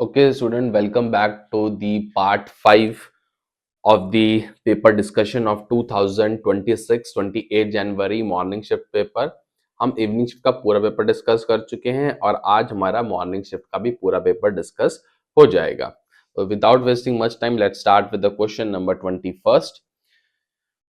Okay, student, welcome back to the part 5 of the paper discussion of 2026 28 January morning shift paper. हम evening shift का पूरा paper discuss कर चुके हैं और आज हमारा मॉर्निंग शिफ्ट का भी पूरा पेपर डिस्कस हो जाएगा। तो without wasting much time let's start with the question number 21st।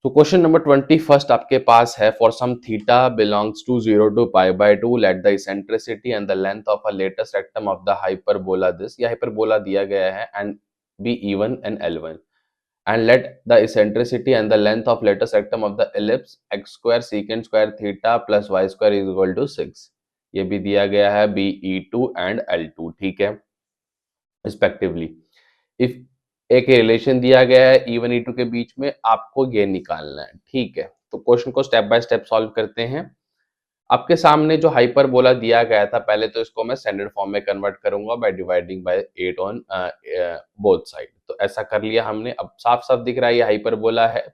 तो क्वेश्चन नंबर 21st आपके पास है, for some theta belongs to 0 to pi by 2 let the eccentricity and the length of a latus rectum of the hyperbola this. ये hyperbola दिया गया है and b even and L1 and let the eccentricity and the length of latest rectum of the ellipse x square secant square theta plus y square is equal to 6। ये भी दिया गया है BE2 and L2, ठीक है, respectively. If एक relation दिया गया है E1 E2 के बीच में, आपको ये निकालना है, ठीक है। तो क्वेश्चन को स्टेप बाय स्टेप सॉल्व करते हैं। आपके सामने जो हाइपरबोला दिया गया था, पहले तो इसको मैं स्टैंडर्ड फॉर्म में कन्वर्ट करूंगा by dividing by 8 on both side. तो ऐसा कर लिया हमने। अब साफ साफ दिख रहा है ये हाइपरबोला है,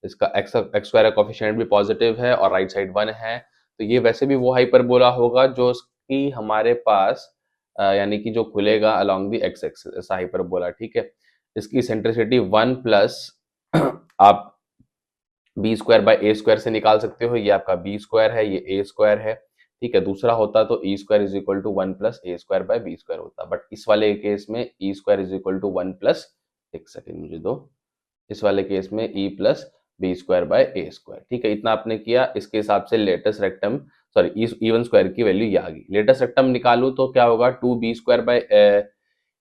इसका एक्स स्क्वायर कोएफिशिएंट भी पॉजिटिव है और राइट साइड 1 है। तो ये वैसे भी वो हाइपरबोला होगा जो की हमारे पास यानी कि जो खुलेगा अलोंग द एक्स एक्सिस, ऐसा हाइपरबोला, ठीक है। इसकी सेंट्रिसिटी 1 प्लस आप b square by A square से निकाल सकते हो। ये आपका बी स्क्वायर है, ये ए स्क्वायर है, ठीक है। दूसरा होता तो E square is equal to 1 plus A square by B square होता, बट इस वाले केस में E square is equal to 1 plus, एक सेकेंड मुझे दो, इस वाले केस में E plus B square by A square, ठीक है। इतना आपने किया। इसके हिसाब से लेटेस्ट रेक्टम सॉरी ई1 स्क्वायर की वैल्यू ये आ गई। लेटेस्ट रेक्टम निकालू तो क्या होगा, 2b स्क्वायर बाय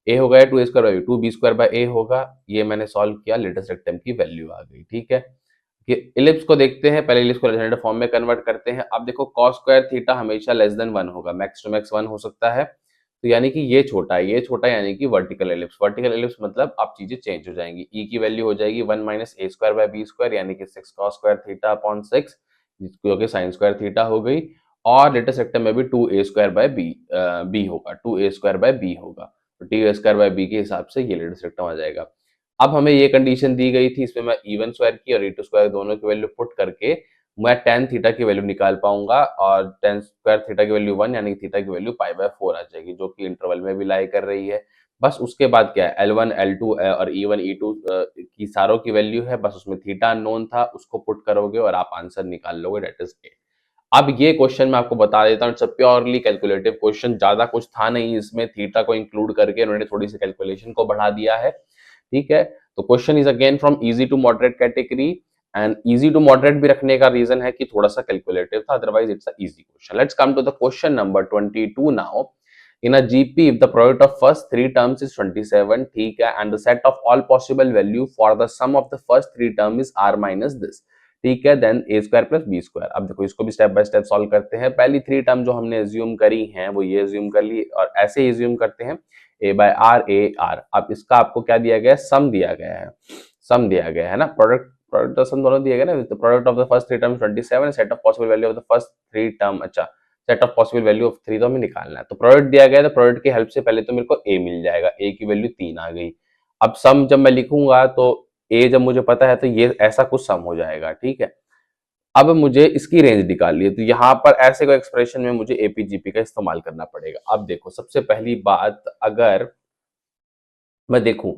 ए होगा या 2a square by 2b square by A होगा। ये मैंने सॉल्व किया, लेटेस्ट रेक्टम की वैल्यू आ गई, ठीक है। ये इलिप्स को देखते हैं, पहले इलिप्स को रेक्टेंगुलर फॉर्म में कन्वर्ट करते हैं। अब देखो cos स्क्वायर थीटा हमेशा लेस देन 1 होगा, मैक्स टू मैक्स 1 हो सकता है। तो यानी कि ये छोटा है, ये छोटा यानी कि वर्टिकल इलिप्स। वर्टिकल इलिप्स मतलब अब चीजें चेंज हो जाएंगी। ई की वैल्यू हो जाएगी 1 minus a square by B square यानी कि 6 cos स्क्वायर थीटा अपॉन 6, जो कि sin स्क्वायर थीटा हो गई। और लेटेस्ट सेक्टर में भी 2a स्क्वायर बाय बी होगा, 2a स्क्वायर बाय बी होगा। तो टी स्क्वायर बाय बी के हिसाब से ये लेटेस्ट सेक्टर आ जाएगा। अब हमें ये कंडीशन दी गई थी, इसमें मैं E1 स्क्वायर की और E2 स्क्वायर दोनों की वैल्यू पुट करके मैं tan थीटा की वैल्यू निकाल पाऊंगा और tan स्क्वायर थीटा की वैल्यू 1 यानी थीटा की वैल्यू पाई बाय 4 आ जाएगी, जो कि इंटरवल में भी लाई कर रही है। बस उसके बाद क्या है, L1 L2 और E1 E2 की सारों की वैल्यू है, बस उसमें थीटा अननोन था, उसको पुट करोगे और आप आंसर निकाल लोगे, डेट इज ए। अब ये क्वेश्चन मैं आपको बता देता हूँ, it's a purely calculative question, ज्यादा कुछ था नहीं इसमें। थीटा को इंक्लूड करके उन्होंने थोड़ी सी कैलकुलेशन को बढ़ा दिया है, ठीक है। तो question is again from easy to moderate category and easy to moderate भी रखने का रीजन है कि थोड़ा सा कैलकुलेटिव था, otherwise it's a easy question. Let's come to the question number 22 now. In a GP, if the product of first three terms is 27, ठीक है, and the set of all possible value for the sum of the first three term is r minus this, ठीक है, then ए square plus B square. अब देखो इसको भी step by step solve करते हैं। पहली थ्री टर्म जो हमने एज्यूम करी हैं वो ये एज्यूम कर ली और ऐसे ही एज्यूम करते हैं ए बाय आर ए आर। अब इसका आपको क्या दिया गया है, सम दिया गया है, सम दिया गया है ना, प्रोडक्ट प्रोडक्ट का सम दोनों दिया गया ना। Product of the first three term 27, set of possible value of the first three term, अच्छा set of possible value of 3 तो हमें निकालना है। तो प्रोडक्ट दिया गया है, तो प्रोडक्ट की हेल्प से पहले तो मेरे को ए मिल जाएगा, ए की वैल्यू 3 आ गई। अब सम जब मैं लिखूंगा तो ए जब मुझे पता है तो ये ऐसा कुछ सम हो जाएगा, ठीक है। अब मुझे इसकी रेंज निकालनी है, तो यहाँ पर ऐसे को एक्सप्रेशन में मुझे एपीजीपी का इस्तेमाल करना पड़ेगा। अब देखो सबसे पहली बात, अगर मैं देखूं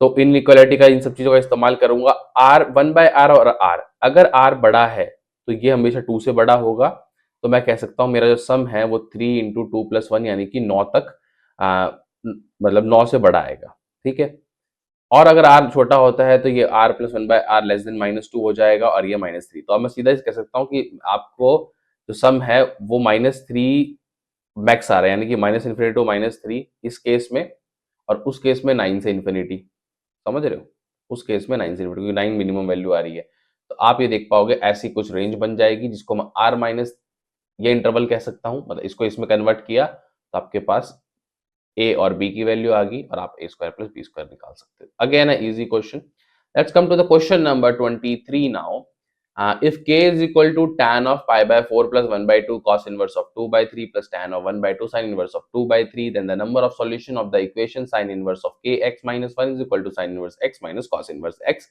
तो इनइक्वालिटी का इन सब चीजों का इस्तेमाल करूंगा। आर 1/r और आर, अगर आर बड़ा है तो ये हमेशा 2 से बड़ा होगा। तो मैं कह सकता हूं मेरा जो सम है वो 3 इंटू 2+1 यानी कि 9 तक मतलब 9 से बड़ा आएगा, ठीक है। और अगर आर छोटा होता है तो ये are plus 1/r less than -2 हो जाएगा और ये -3। तो अब मैं सीधा कह सकता हूँ कि आपको जो सम है वो -3 मैक्स आ रहा है, यानी कि -∞ टू -3 इस केस में, और उस केस में 9 से इन्फिनिटी, समझ रहे हो, उस केस में 9 से इन्फिनिटी, क्योंकि 9 मिनिमम वैल्यू आ रही है। तो आप ये देख पाओगे ऐसी कुछ रेंज बन जाएगी जिसको मैं आर माइनस ये इंटरवल कह सकता हूँ, मतलब इसको इसमें कन्वर्ट किया तो आपके पास ए और बी की वैल्यू आ गई और आप a square plus B square निकाल सकते हो। Again easy question. Let's come to the question number 23 now. If k is equal to tan of pi by 4 plus 1 by 2 cos inverse of 2 by 3 plus tan of 1 by 2 sin inverse of 2 by 3, then the number of solution of the equation sin inverse of kx minus 1 is equal to sin inverse x minus cos inverse x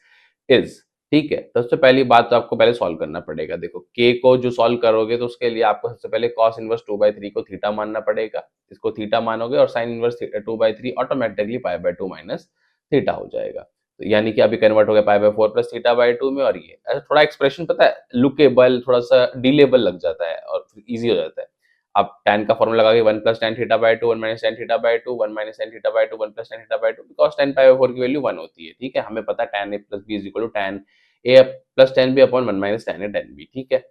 is, ठीक है, तो सबसे पहली बात तो आपको पहले solve करना पड़ेगा। देखो k को जो सॉल्व करोगे तो उसके लिए आपको सबसे पहले cos इनवर्स 2/3 को थीटा मानना पड़ेगा। इसको थीटा मानोगे और sin inverse 2/3 automatically π/2 minus theta हो जाएगा। तो यानी कि अभी कन्वर्ट हो गया π/4 प्लस थीटा/2 में। और ये ऐसा थोड़ा एक्सप्रेशन पता है लुकेबल, थोड़ा-सा डीलेबल लग जाता है और फिर ईज़ी हो जाता है। आप tan का फॉर्मूला लगा के 1 plus tan थीटा/2 1 minus tan थीटा/2 1 minus tan थीटा/2 1 plus tan थीटा/2 because tan π/4 की वैल्यू 1 होती है। ठीक है, हमें पता है tan a plus b is equal to tan a plus tan b upon 1 minus tan a tan b। ठीक है,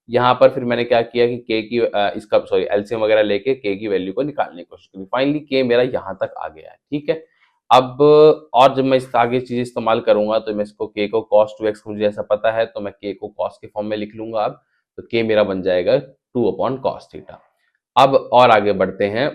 यहाँ पर फिर मैंने क्या किया कि k की इसका सॉरी एलसीएम वगैरह लेके k की वैल्यू को निकालने की कोशिश करी। फाइनली k मेरा यहाँ तक आ गया है। ठीक है, अब और जब मैं इस आगे चीज़ इस्तेमाल करूँगा तो मैं इसको k को cos 2x मुझे ऐसा पता है तो मैं k को cos के फॉर्म में लिख लूँगा अब। तो k मेरा बन जाएगा 2 अपॉन cos थीटा। अब और आगे बढ़ते हैं।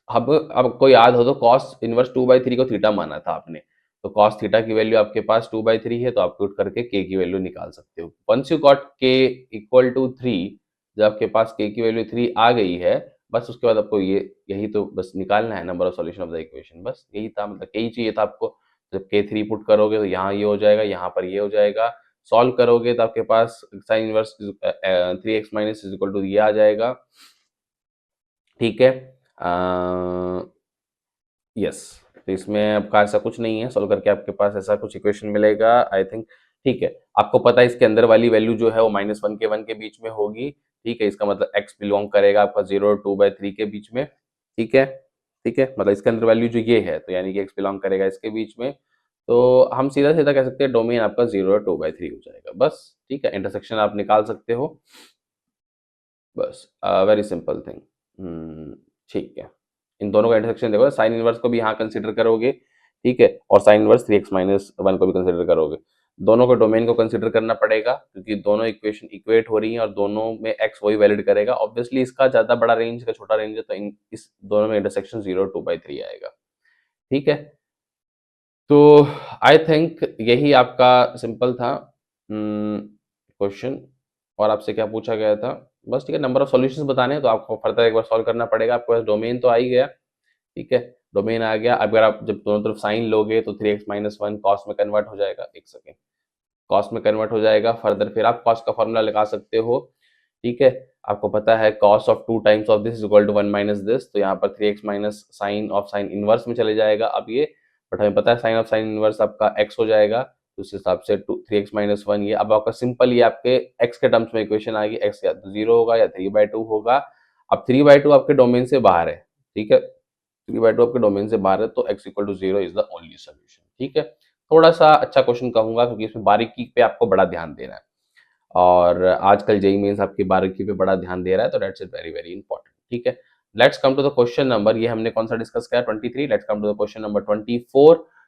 अब आपको याद हो तो cos इनवर्स 2/3 को थीटा माना था आपने। तो cos थीटा की वैल्यू आपके पास 2/3 है तो आप पुट करके k की वैल्यू निकाल सकते हो। Once you got k equal to 3, जब आपके पास k की वैल्यू 3 आ गई है, बस उसके बाद आपको ये यही तो बस निकालना है number of solution of the equation. बस यही था, मतलब यही चाहिए था आपको। जब k 3 पुट करोगे तो यहाँ ये हो जाएगा, यहाँ पर ये हो जाएगा। सॉल्व करोगे तो आपके पास sine inverse 3x minus is equal to ये आ जाएगा। ठीक है, यस। तो इसमें आपका ऐसा कुछ नहीं है, सॉल्व करके आपके पास ऐसा कुछ इक्वेशन मिलेगा आई थिंक। ठीक है, आपको पता है इसके अंदर वाली वैल्यू जो है वो -1 के 1 के बीच में होगी। ठीक है, इसका मतलब x बिलोंग करेगा आपका 0 और 2/3 के बीच में। ठीक है, ठीक है, मतलब इसके अंदर वैल्यू जो ये है तो यानी कि x बिलोंग करेगा इसके बीच में। तो हम सीधा सीधा कह सकते हैं डोमेन आपका 0 और 2/3 हो जाएगा बस। ठीक है, इंटरसेक्शन आप निकाल सकते हो बस। Very simple thing. ठीक है, इन दोनों का इंटरसेक्शन देखो, साइन इनवर्स को भी यहाँ कंसीडर करोगे। ठीक है, और साइन इनवर्स 3x माइनस 1 को भी कंसीडर करोगे। दोनों को डोमेन को कंसीडर करना पड़ेगा क्योंकि दोनों इक्वेशन इक्वेट हो रही हैं और दोनों में x वही वैलिड करेगा। ऑब्वियसली इसका ज्यादा बड़ा रेंज का छोटा रेंज है तो इस दोनों में इंटरसेक्शन 0 2/3 आएगा। ठीक है, तो आई थिंक यही आपका सिंपल था क्वेश्चन। और आपसे क्या पूछा गया था बस। ठीक है, नंबर ऑफ सॉल्यूशंस बताने हैं तो आपको फर्दर एक बार सॉल्व करना पड़ेगा। आपके पास डोमेन तो आ ही गया। ठीक है, डोमेन आ गया। अगर आप जब दोनों तरफ साइन लोगे तो 3x माइनस 1 कॉस में कन्वर्ट हो जाएगा। एक सेकेंड, कॉस में कन्वर्ट हो जाएगा। फर्दर फिर आप कॉस का फॉर्मूला लगा सकते हो। ठीक है, आपको पता है cos of 2 times of this is equal to 1 minus this, तो यहाँ पर 3x minus sine of sine inverse में चले जाएगा अब ये। बट हमें पता है साइन ऑफ साइन इनवर्स आपका x हो जाएगा, तो उस हिसाब से 3x माइनस 1 ये अब आपका सिंपल ये आपके x के टर्म्स में इक्वेशन आ गई। x या तो 0 होगा या 3/2 होगा। अब 3/2 आपके डोमेन से बाहर है। ठीक है, 3/2 आपके डोमेन से बाहर है तो x equal to 0 is the only solution. ठीक है, थोड़ा सा अच्छा क्वेश्चन कहूंगा क्योंकि इसमें बारीकी पे आपको बड़ा ध्यान देना है और आजकल जेईई मेंस आपकी बारीकी पे बड़ा ध्यान दे रहा है तो that's it very very important. ठीक है, let's come to the question number, ये हमने कौन सा डिस्कस किया 23। Let's come to the question number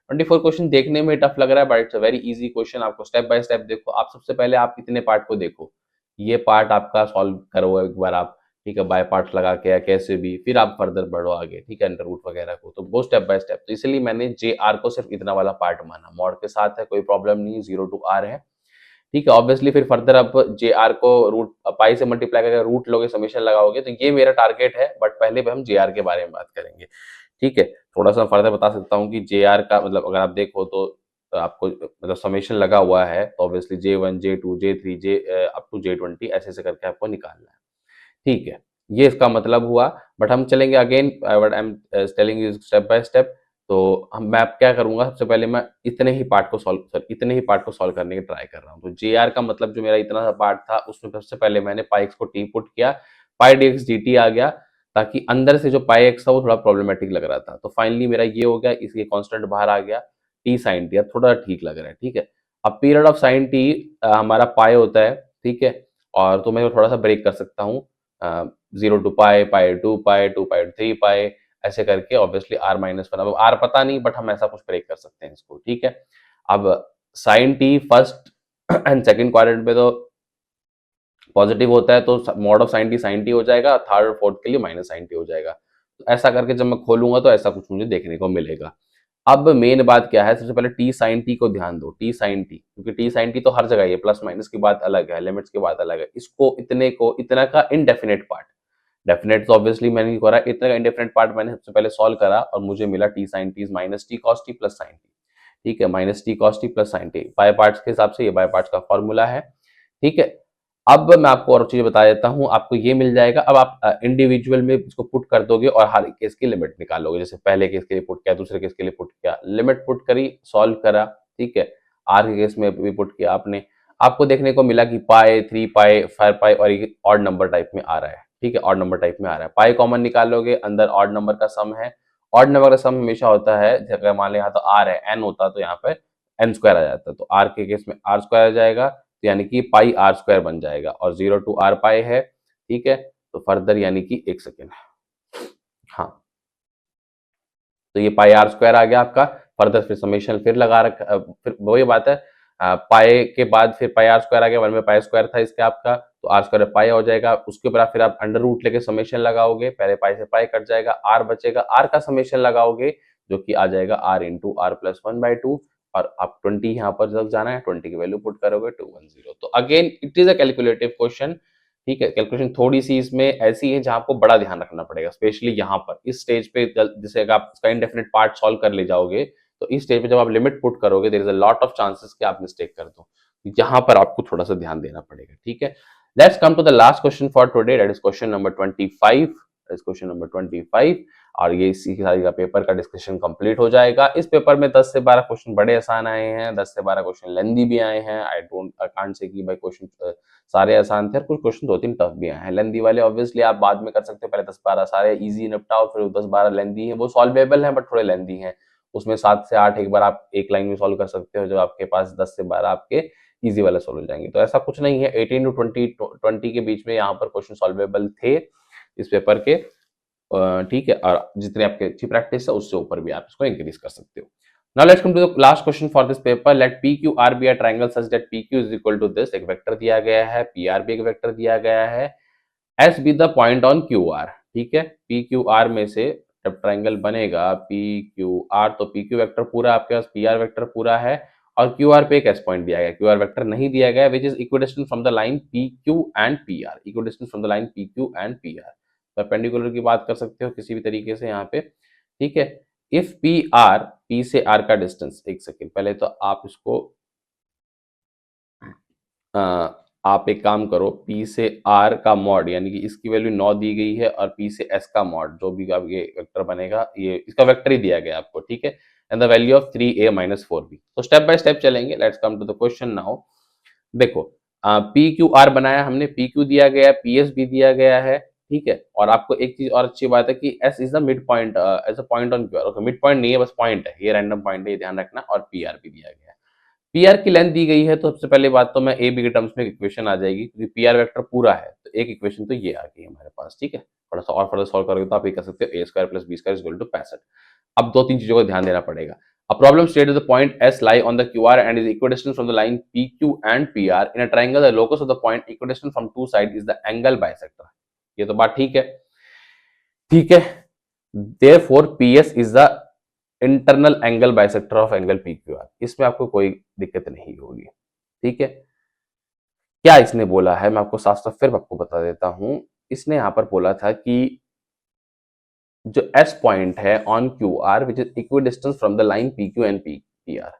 24 question देखने में टफ लग रहा है but it's a very easy question. आपको स्टेप बाय स्टेप देखो। आप सबसे पहले आप इतने पार्ट को देखो, ये पार्ट आपका सॉल्व करो एक बार आप। ठीक है, बाय पार्ट्स लगा के या कैसे भी, फिर आप फर्दर बढ़ो आगे। ठीक है, अंडर रूट वगैरह को तो वो स्टेप बाय स्टेप। तो इसलिए मैंने जे आर को सिर्फ इतना वाला पार्ट माना। मॉड के साथ है कोई प्रॉब्लम नहीं, 0 टू आर है। ठीक है, ऑब्वियसली फिर फर्दर आप जे आर को रूट पाई से मल्टीप्लाई करके रूट लोगे, समेशन लगाओगे, तो ये मेरा टारगेट है। बट पहले हम जे आर के बारे में बात करेंगे। ठीक है, थोड़ा सा फर्दर बता सकता हूँ कि जे आर का मतलब अगर आप देखो तो आपको मतलब समेशन लगा हुआ है तो obviously J1 J2 J3 J up to J20 ऐसे ऐसे करके आपको निकालना है। ठीक है, ये इसका मतलब हुआ। बट हम चलेंगे again, but I am telling you step by step. तो हम मैं अब क्या करूंगा, सबसे पहले मैं इतने ही पार्ट को सॉल्व करने की ट्राई कर रहा हूँ। तो जे आर का मतलब जो मेरा इतना सा पार्ट था उसमें सबसे पहले मैंने पाई एक्स को टी पुट किया, पाई डी एक्स डी टी आ गया, ताकि अंदर से जो पाई एक्स था वो थोड़ा प्रॉब्लमेटिक लग रहा था। तो फाइनली मेरा ये हो गया, इसके कांस्टेंट बाहर आ गया, टी साइन टी। अब थोड़ा ठीक लग रहा है। ठीक है, अब पीरियड ऑफ साइन टी हमारा पाई होता है। ठीक है, और तो मैं थोड़ा सा ब्रेक कर सकता हूँ, 0 to पाई, पाई 2 पाई ऐसे करके। ऑब्वियसली आर माइनस 1, अब आर पता नहीं बट हम ऐसा कुछ ब्रेक कर सकते हैं इसको। ठीक है, अब sine t first and second quadrant पे तो पॉजिटिव होता है तो मॉड ऑफ साइन टी हो जाएगा, थर्ड और फोर्थ के लिए माइनस साइन टी हो जाएगा। तो ऐसा करके जब मैं खोलूंगा तो ऐसा कुछ मुझे देखने को मिलेगा। अब मेन बात क्या है, सबसे पहले टी साइन टी को ध्यान दो। टी साइन टी, क्योंकि टी साइन टी तो हर जगह है, प्लस माइनस की बात अलग है, लिमिट्स की बात अलग है। इसको इतने को इतना का इनडेफिनेट पार्ट, डेफिनेट तो ऑब्वियसली मैंने नहीं करा, इतना का इंडेफिनेट पार्ट मैंने सबसे पहले सॉल्व करा और मुझे मिला t sine t minus t cos t plus sine t. ठीक है, minus t cos t plus sine t, by parts के हिसाब से ये बाय पार्ट्स का फॉर्मूला है। ठीक है, अब मैं आपको और चीजें बता देता हूं, आपको ये मिल जाएगा। अब आप इंडिविजुअल में इसको पुट कर दोगे और हर केस की लिमिट निकालोगे। जैसे पहले केस के लिए पुट किया, दूसरे केस के लिए पुट किया, लिमिट पुट करी, सॉल्व करा। ठीक है, आर के केस में भी पुट किया आपने, आपको देखने को मिला कि पाई, 3 पाई, 5 पाई और ये ऑड नंबर टाइप में आ रहा है। ठीक है, ऑड नंबर टाइप में आ रहा है। पाई कॉमन निकालोगे, अंदर ऑड नंबर का सम है। ऑड नंबर का सम हमेशा होता है, अगर मान लें यहाँ तो आर है, एन होता तो यहाँ पे एन स्क्वायर आ जाता, तो आर के केस में आर स्क्वायर आ जाएगा, तो यानी कि पाई आर स्क्वायर बन जाएगा, और 0 टू आर पाई है। ठीक है, तो फर्दर यानी कि 1 सेकेंड, हाँ, तो ये पाई आर स्क्वायर आ गया आपका। फर्दर फिर समेशन फिर लगा रखा, फिर वही बात है, पाई के बाद फिर पाई आर स्क्वायर आ गया, वन में पाई स्क्वायर था इसका आपका, तो आर स्क्वायर पाई हो जाएगा। उसके ऊपर फिर आप अंडर रूट लेके समेशन लगाओगे, पहले पाई से पाई कट जाएगा, आर बचेगा, आर का समेशन लगाओगे जो कि आ जाएगा आर इंटू आर प्लस 1/2, और आप 20 यहाँ पर जब जाना है, 20 की वैल्यू पुट करोगे 210। तो again it is a calculative question. ठीक है, कैलकुलेशन थोड़ी सी इसमें ऐसी है जहां आपको बड़ा ध्यान रखना पड़ेगा, स्पेशली यहाँ पर इस स्टेज पे। जैसे अगर आप इसका इनडेफिनेट पार्ट सॉल्व कर ले जाओगे, तो इस स्टेज पे जब आप लिमिट पुट करोगे, there is a lot of chances कि आप मिस्टेक कर दो। यहाँ पर आपको थोड़ा सा ध्यान देना पड़ेगा। ठीक है, let's come to the last question for today, that is question number 25। इस क्वेश्चन नंबर 25, और ये इसी सारी का पेपर का डिस्कशन कंप्लीट हो जाएगा। इस पेपर में 10 से 12 क्वेश्चन बड़े आसान आए हैं, 10 से 12 क्वेश्चन लेंदी भी आए हैं। आई कांट से कि भाई क्वेश्चन सारे आसान थे, और कुछ क्वेश्चन 2-3 टफ भी आए हैं। लेंदी वाले ऑब्वियसली आप बाद में कर सकते हो, पहले 10-12 सारे इजी निपटाओ, फिर 10-12 लेंदी है, वो सॉल्वेबल है बट थोड़े लेंदी हैं। उसमें 7 से 8 एक बार आप एक लाइन में सॉल्व कर सकते हो, जब आपके पास 10 से 12 आपके इजी वाले सॉल्व हो जाएंगे। तो ऐसा कुछ नहीं है, 18 टू 20 के बीच में यहाँ पर क्वेश्चन सॉल्वेबल थे इस पेपर के। ठीक है, और जितने आपके अच्छी प्रैक्टिस है उससे ऊपर भी आप इसको इंक्रीज कर सकते हो। Now let's come to the last question for this paper. Let p q r be a triangle such that p q is equal to this. एक वेक्टर दिया गया है, पी आर भी एक वेक्टर दिया गया है, S be the point on q are. ठीक है, पी क्यू आर में से जब ट्रायंगल बनेगा पी क्यू आर, तो पी क्यू वेक्टर पूरा आपके पास, पी आर वेक्टर पूरा है, और क्यू आर पे एक एस पॉइंट दिया गया, क्यू आर वेक्टर नहीं दिया गया, which is equidistant from the line P Q and P R. Equidistant from the line P Q and P R, perpendicular की बात कर सकते हो किसी भी तरीके से यहाँ पे। ठीक है, इफ पी आर, पी से आर का डिस्टेंस, एक सेकेंड पहले तो आप इसको आप एक काम करो, P से R का मॉड, यानी कि इसकी वैल्यू 9 दी गई है, और P से S का मॉड, जो भी आप ये वेक्टर बनेगा, ये इसका वेक्टर ही दिया गया आपको। ठीक है, and the value of 3a minus 4b। तो स्टेप बाय स्टेप चलेंगे। Let's come to the question now. देखो, पी क्यू आर बनाया हमने, पी क्यू दिया गया है, पी एस भी दिया गया है। ठीक है, और आपको एक चीज और अच्छी बात है कि s is the mid point as a point on q r. Okay, mid point नहीं है, बस पॉइंट है, ये रैंडम पॉइंट है, ये ध्यान रखना, और पी आर भी दिया गया है। पी आर की लेंथ दी गई है, तो सबसे पहले बात तो मैं ए बी के टर्म्स में इक्वेशन आ जाएगी, क्योंकि पी आर वेक्टर पूरा है, तो एक इक्वेशन तो ये आ गई हमारे पास। ठीक है, थोड़ा सा और फर्दर सॉल्व करोगे तो आप ये कर सकते हो, A square plus B square is equal to 65। अब 2-3 चीजों को ध्यान देना पड़ेगा। A problem stated the point S lie on the QR and is equidistant from the line PQ and PR in a triangle. The locus of the point equidistant from two sides is the angle bisector. ये तो बात ठीक है। ठीक है, therefore PS is the internal angle bisector of angle PQR। इसमें आपको कोई दिक्कत नहीं होगी। ठीक है, क्या इसने बोला है मैं आपको साफ साफ फिर आपको बता देता हूं। इसने यहां पर बोला था कि जो एस पॉइंट है on q are which is equi distance from the line P Q and P R,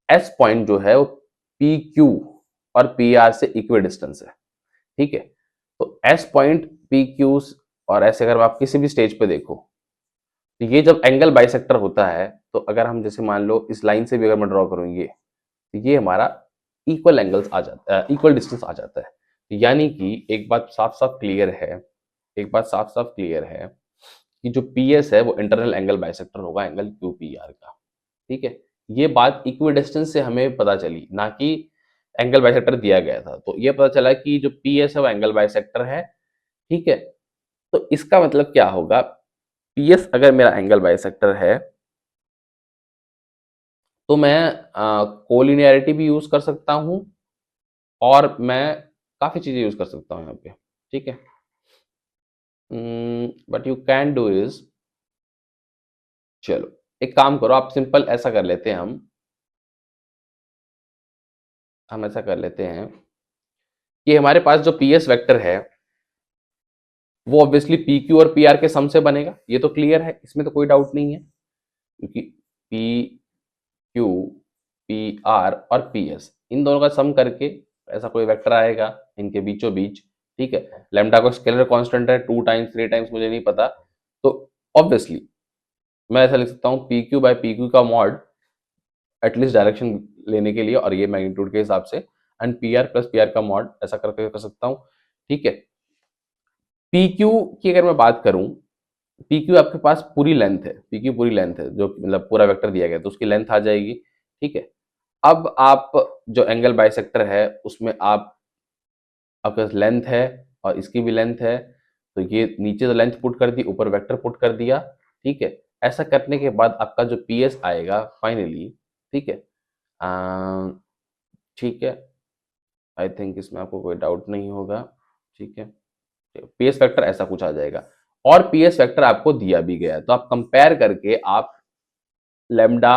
S point जो है वो पी क्यू और पी आर से इक्वी डिस्टेंस है। ठीक है, तो एस पॉइंट पी क्यू और ऐसे अगर आप किसी भी स्टेज पे देखो, तो ये जब एंगल बाइसेक्टर होता है, तो अगर हम जैसे मान लो इस लाइन से भी अगर मैं ड्रॉ करूँ ये, तो ये हमारा इक्वल एंगल्स आ जाता है, इक्वल डिस्टेंस आ जाता है। यानी कि एक बात साफ साफ क्लियर है, एक बात साफ साफ क्लियर है कि जो पी एस है वो इंटरनल एंगल बाइसेक्टर होगा एंगल क्यू पी आर का। ठीक है, ये बात इक्वी डिस्टेंस से हमें पता चली, ना कि एंगल बाइसेक्टर दिया गया था। तो ये पता चला कि जो पी एस है वो एंगल बाइसेक्टर है। ठीक है, तो इसका मतलब क्या होगा, पी एस अगर मेरा एंगल बाइसेक्टर है, तो मैं कोलिनियरिटी भी यूज कर सकता हूं, और मैं काफी चीजें यूज कर सकता हूं यहाँ पे। ठीक है, but you can do is, चलो एक काम करो, आप सिंपल ऐसा कर लेते हैं, हम ऐसा कर लेते हैं कि हमारे पास जो पी एस वेक्टर है वो ऑब्वियसली पी क्यू और पी आर के सम से बनेगा, ये तो क्लियर है, इसमें तो कोई डाउट नहीं है, क्योंकि पी क्यू पी आर और पी एस, इन दोनों का सम करके ऐसा कोई वेक्टर आएगा इनके बीचों बीच, ठीक है। लैम्डा को स्केलर कांस्टेंट है, 2 टाइम्स 3 टाइम्स मुझे नहीं पता, तो ऑब्वियसली मैं ऐसा लिख सकता हूँ P Q by P Q का मॉड एटलीस्ट डायरेक्शन लेने के लिए और ये मैग्नीट्यूड के हिसाब से, and P R plus P R का मॉड ऐसा करके कर सकता हूँ, ठीक है। पी क्यू की अगर मैं बात करूं, पी क्यू आपके पास पूरी लेंथ है, पी क्यू पूरी लेंथ है, जो मतलब पूरा वेक्टर दिया गया है, तो उसकी लेंथ आ जाएगी, ठीक है। अब आप जो एंगल बाइसेक्टर है उसमें आप आपके पास लेंथ है और इसकी भी लेंथ है, तो ये नीचे तो लेंथ पुट कर दी, ऊपर वेक्टर पुट कर दिया, ठीक है। ऐसा करने के बाद आपका जो पी एस आएगा फाइनली, ठीक है, ठीक है, आई थिंक इसमें आपको कोई डाउट नहीं होगा, ठीक है। पीएस फैक्टर ऐसा कुछ आ जाएगा, और पीएस फैक्टर आपको दिया भी गया है, तो आप कंपेयर करके आप लैम्डा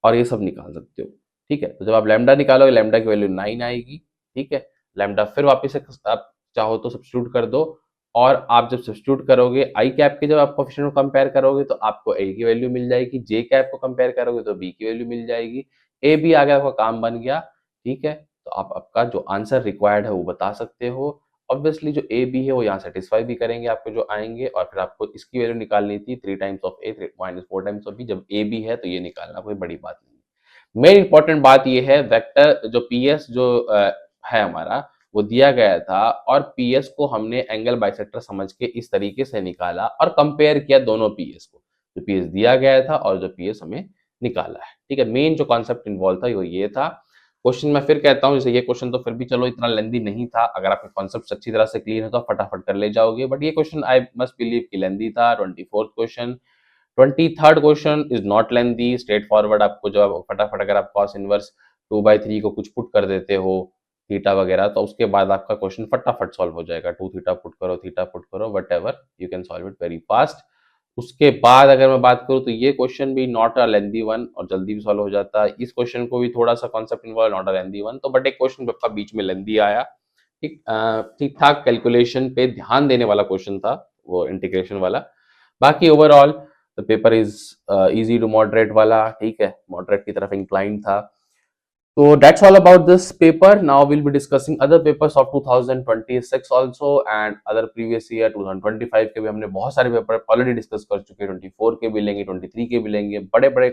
और ये सब निकाल सकते हो, ठीक है। तो जब आप लैम्डा निकालोगे, लैम्डा की वैल्यू 9 आएगी, ठीक है। लैम्डा फिर वापस से आप चाहो तो सब्स्टिट्यूट कर दो, और आप जब सब्स्टिट्यूट करोगे आई कैप के, जब आप कोएफिशिएंट को कंपेयर करोगे तो आपको ए की वैल्यू मिल जाएगी, जे कैप को कंपेयर करोगे तो बी की वैल्यू मिल जाएगी, ए बी आ गया, आपका काम बन गया, ठीक है। तो आप आपका जो आंसर रिक्वायर्ड है वो बता सकते हो। ऑब्वियसली जो ए बी है वो यहाँ सेटिस्फाई भी करेंगे आपको जो आएंगे, और फिर आपको इसकी वैल्यू निकालनी थी 3 times of a minus 4 times of b, जब ए बी है तो ये निकालना कोई बड़ी बात नहीं। मेन इंपॉर्टेंट बात ये है, वेक्टर जो पी एस जो है हमारा, वो दिया गया था, और पी एस को हमने एंगल बाइसेक्टर समझ के इस तरीके से निकाला और कंपेयर किया दोनों पी एस को, जो पी एस दिया गया था और जो पी एस हमें निकाला है, ठीक है। मेन जो कॉन्सेप्ट इन्वॉल्व था वो ये था। क्वेश्चन मैं फिर कहता हूँ, जैसे ये क्वेश्चन तो फिर भी चलो इतना लेंदी नहीं था, अगर आपके कॉन्सेप्ट अच्छी तरह से क्लियर है तो आप फटाफट कर ले जाओगे, बट ये क्वेश्चन आई मस्ट बिलीव कि लेंदी था। 24th question, 23rd question is not lengthy, straight forward, आपको जो फटाफट अगर आप कॉस इनवर्स 2/3 को कुछ पुट कर देते हो, थीटा वगैरह, तो उसके बाद आपका क्वेश्चन फटाफट सॉल्व हो जाएगा। 2 थीटा पुट करो, what ever, you can solve it very fast. उसके बाद अगर मैं बात करूँ तो ये क्वेश्चन भी नॉट अ लेंदी वन, और जल्दी भी सॉल्व हो जाता है। इस क्वेश्चन को भी थोड़ा सा concept involve, not a lengthy one, तो बट एक क्वेश्चन आपका बीच में लेंदी आया, ठीक, ठीक ठाक कैलकुलेशन पे ध्यान देने वाला क्वेश्चन था वो, इंटीग्रेशन वाला। बाकी overall the paper is easy to moderate वाला, ठीक है, मॉडरेट की तरफ इंक्लाइन था। So that's all about this paper. Now we'll be discussing other papers of 2026 also, and other previous year 2025 के भी हमने बहुत सारे पेपर ऑलरेडी डिस्कस कर चुके हैं। 24 के भी लेंगे, 23 के भी लेंगे, बड़े बड़े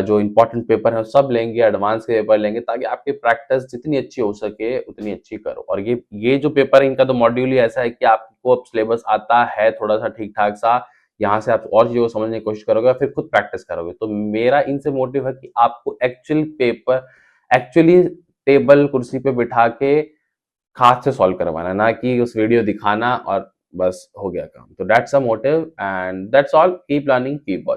जो इंपॉर्टेंट पेपर है सब लेंगे, एडवांस के पेपर लेंगे, ताकि आपकी प्रैक्टिस जितनी अच्छी हो सके उतनी अच्छी करो। और ये जो पेपर है इनका तो मॉड्यूल ही ऐसा है कि आपको अब सिलेबस आता है थोड़ा सा ठीक ठाक सा, यहाँ से आप और चीजों को समझने की कोशिश करोगे, फिर खुद प्रैक्टिस करोगे। तो मेरा इनसे मोटिव है कि आपको एक्चुअल पेपर एक्चुअली टेबल कुर्सी पे बिठा के हाथ से सॉल्व करवाना, ना कि उस वीडियो दिखाना और बस हो गया काम। तो that's a motive, and that's all. Keep learning, keep watching.